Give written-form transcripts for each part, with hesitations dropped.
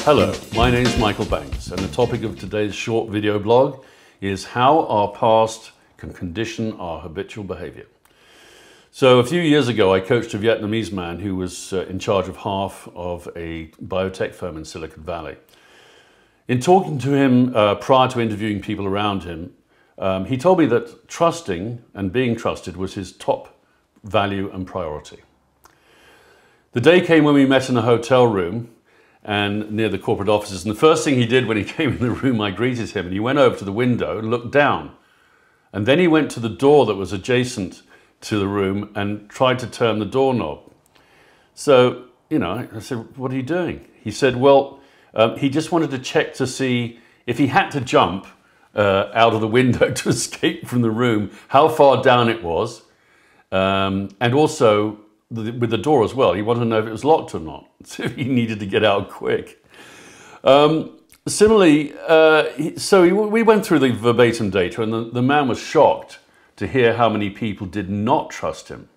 Hello, my name is Michael Banks, and the topic of today's short video blog is how our past can condition our habitual behavior. So a few years ago, I coached a Vietnamese man who was in charge of half of a biotech firm in Silicon Valley. In talking to him prior to interviewing people around him, he told me that trusting and being trusted was his top value and priority. The day came when we met in a hotel room and near the corporate offices, and the first thing he did when he came in the room, I greeted him, and he went over to the window and looked down. And then he went to the door that was adjacent to the room and tried to turn the doorknob. So, I said, "What are you doing?" He said, well, he just wanted to check to see if he had to jump out of the window to escape from the room, how far down it was, and also with the door as well. He wanted to know if it was locked or not, so he needed to get out quick. Similarly, we went through the verbatim data, and the man was shocked to hear how many people did not trust him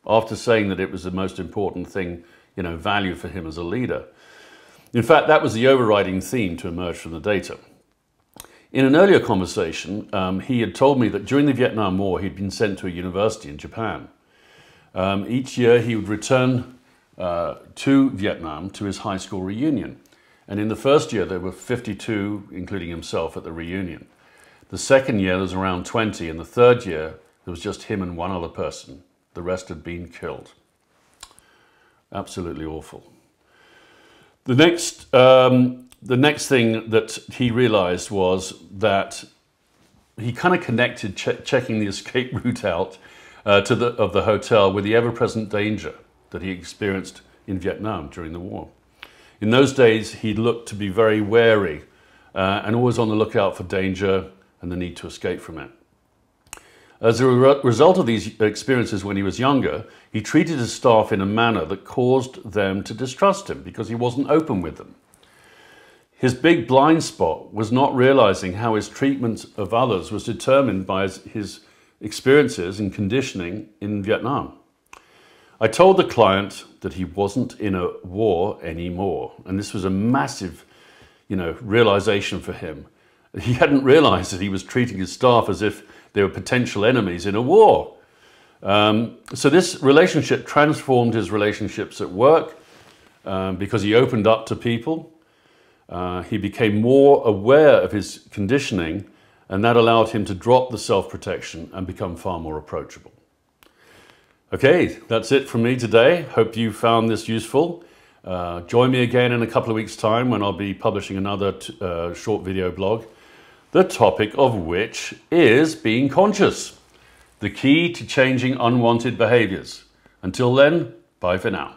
after saying that it was the most important thing, value for him as a leader. In fact, that was the overriding theme to emerge from the data. In an earlier conversation, he had told me that during the Vietnam War, he'd been sent to a university in Japan. Each year he would return to Vietnam to his high school reunion. And in the first year there were 52, including himself, at the reunion. The second year there was around 20, and the third year there was just him and one other person. The rest had been killed. Absolutely awful. The next thing that he realized was that he kind of connected checking the escape route out of the hotel with the ever-present danger that he experienced in Vietnam during the war. In those days, he looked to be very wary and always on the lookout for danger and the need to escape from it. As a result of these experiences when he was younger, he treated his staff in a manner that caused them to distrust him because he wasn't open with them. His big blind spot was not realizing how his treatment of others was determined by his experiences and conditioning in Vietnam. I told the client that he wasn't in a war anymore, and this was a massive, realization for him. He hadn't realized that he was treating his staff as if they were potential enemies in a war. So this relationship transformed his relationships at work because he opened up to people. He became more aware of his conditioning, and that allowed him to drop the self-protection and become far more approachable. Okay, that's it from me today. Hope you found this useful. Join me again in a couple of weeks' time when I'll be publishing another short video blog, the topic of which is being conscious, the key to changing unwanted behaviors. Until then, bye for now.